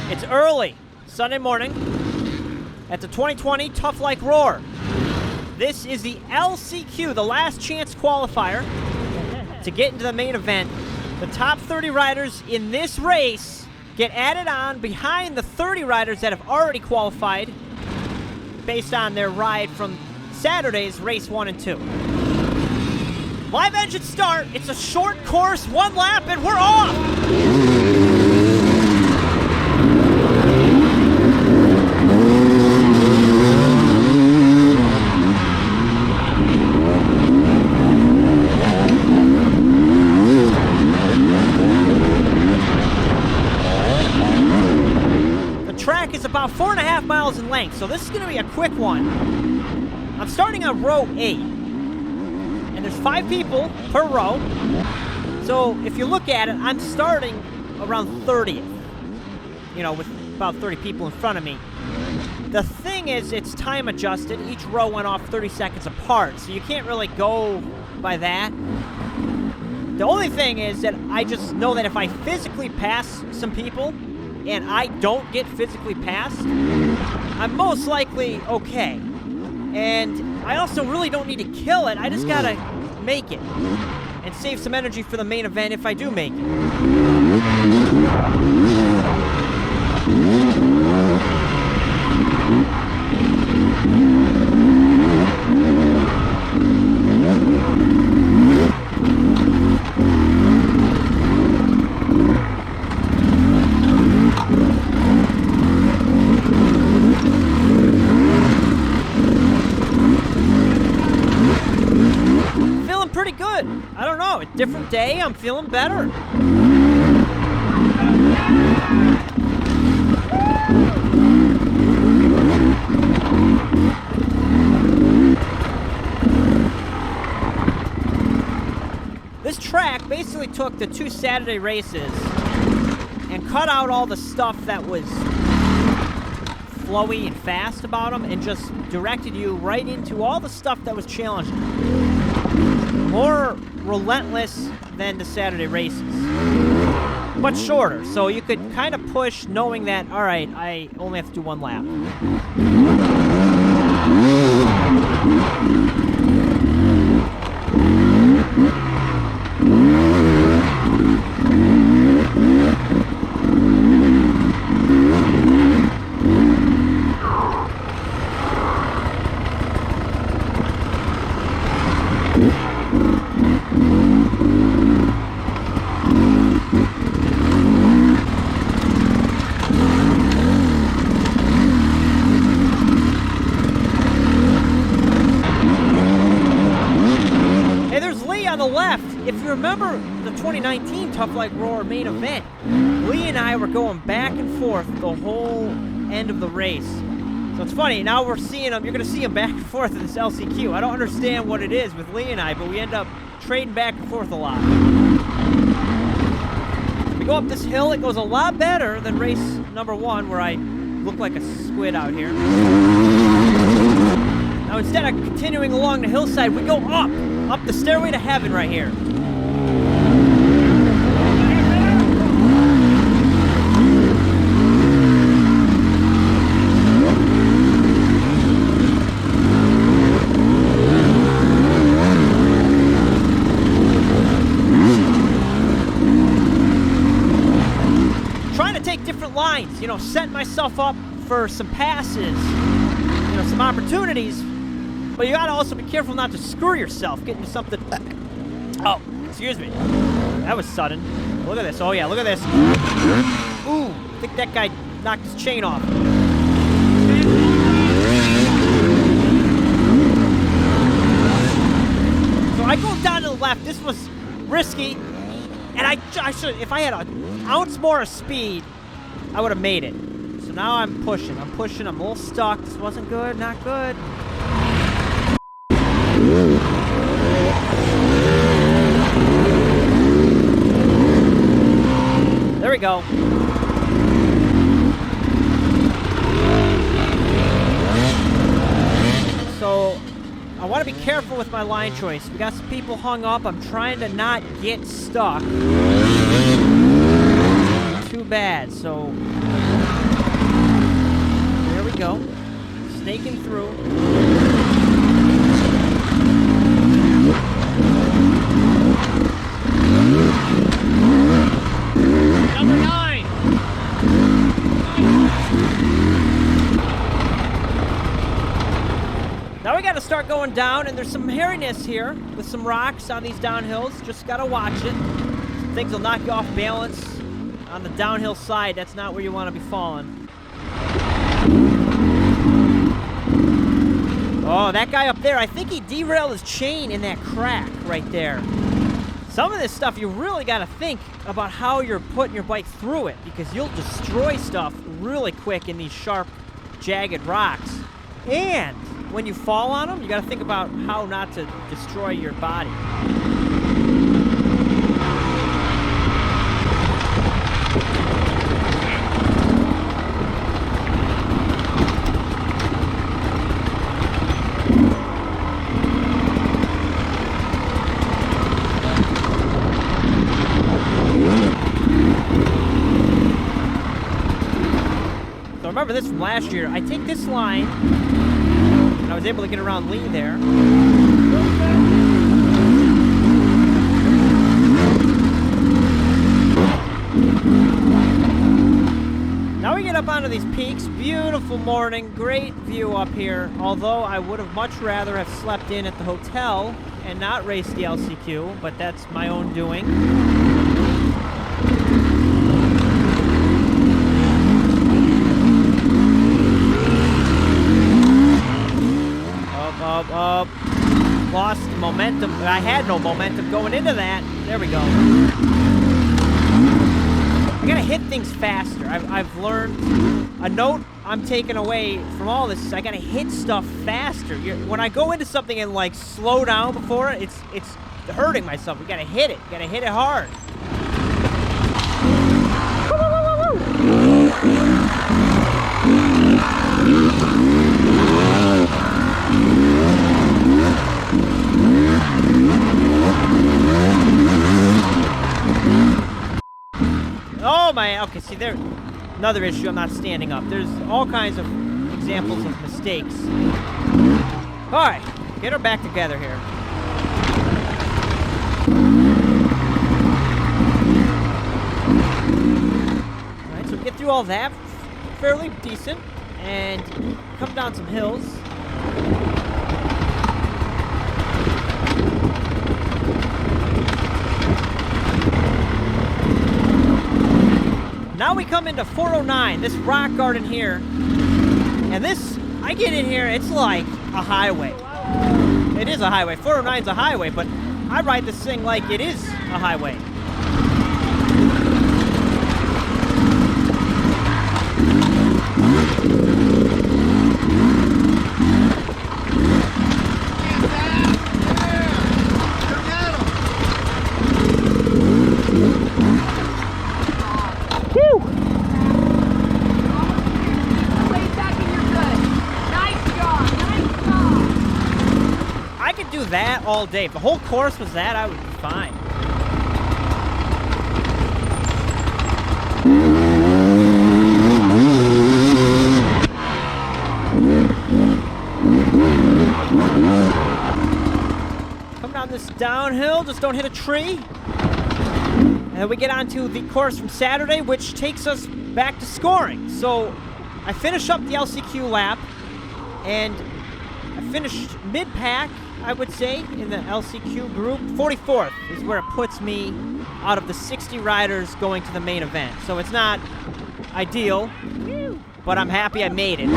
It's early, Sunday morning, at the 2020 Tough Like RORR. This is the LCQ, the last chance qualifier to get into the main event. The top 30 riders in this race get added on behind the 30 riders that have already qualified based on their ride from Saturday's race 1 and 2. Live engine start. It's a short course, 1 lap, and we're off. About 4.5 miles in length, so this is going to be a quick one. I'm starting on row 8, and there's 5 people per row. So if you look at it, I'm starting around 30th, you know, with about 30 people in front of me. The thing is, it's time adjusted. Each row went off 30 seconds apart, so you can't really go by that. The only thing is that I just know that if I physically pass some people, and I don't get physically passed, I'm most likely okay. And I also really don't need to kill it. I just gotta make it and save some energy for the main event if I do make it. Pretty good. I don't know. A different day. I'm feeling better. This track basically took the 2 Saturday races and cut out all the stuff that was flowy and fast about them and just directed you right into all the stuff that was challenging. More relentless than the Saturday races, but shorter, so you could kind of push knowing that, all right, I only have to do 1 lap. If you remember the 2019 Tough Like RORR main event, Lee and I were going back and forth the whole end of the race. So it's funny, now we're seeing him, you're going to see him back and forth in this LCQ. I don't understand what it is with Lee and I, but we end up trading back and forth a lot. We go up this hill, it goes a lot better than race number 1, where I look like a squid out here. Now instead of continuing along the hillside, we go up the stairway to heaven right here. Trying to take different lines, you know, setting myself up for some passes, you know, some opportunities. But you gotta also be careful not to screw yourself, get into something. Oh, excuse me. That was sudden. Look at this. Oh yeah, look at this. Ooh, I think that guy knocked his chain off. So I go down to the left. This was risky, and I should, if I had an ounce more of speed, I would have made it. So now I'm pushing. I'm a little stuck. This wasn't good. Not good. There we go. So I want to be careful with my line choice. We got some people hung up. I'm trying to not get stuck too bad. So we go. Snaking through. Number 9. Now we got to start going down, and there's some hairiness here with some rocks on these downhills. Just got to watch it. Some things will knock you off balance on the downhill side. That's not where you want to be falling. Oh, that guy up there, I think he derailed his chain in that crack right there. Some of this stuff, you really got to think about how you're putting your bike through it, because you'll destroy stuff really quick in these sharp, jagged rocks. And when you fall on them, you got to think about how not to destroy your body. So remember this from last year. I take this line, and I was able to get around Lee there. Now we get up onto these peaks. Beautiful morning, great view up here. Although I would have much rather have slept in at the hotel and not raced the LCQ, but that's my own doing. Up. Lost momentum. I had no momentum going into that. There we go. I gotta hit things faster. I've learned a note I'm taking away from all this is I gotta hit stuff faster. When I go into something and like slow down before it, it's hurting myself. You gotta hit it. You gotta hit it hard. Oh my, okay, see there, another issue, I'm not standing up. There's all kinds of examples of mistakes. Alright, get her back together here. Alright, so we get through all that, fairly decent, and come down some hills. Now we come into 409, this rock garden here, and this, I get in here, it's like a highway. It is a highway. 409 is a highway, but I ride this thing like it is a highway. That all day. If the whole course was that, I would be fine. Come down this downhill, just don't hit a tree. And then we get onto the course from Saturday, which takes us back to scoring. So I finish up the LCQ lap, and I finished mid-pack, I would say, in the LCQ group. 44th is where it puts me out of the 60 riders going to the main event. So it's not ideal, but I'm happy I made it.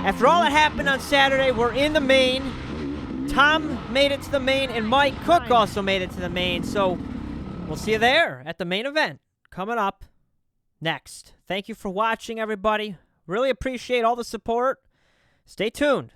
After all that happened on Saturday, we're in the main. Tom made it to the main, and Mike Cook also made it to the main. So we'll see you there at the main event coming up next. Thank you for watching, everybody. Really appreciate all the support. Stay tuned.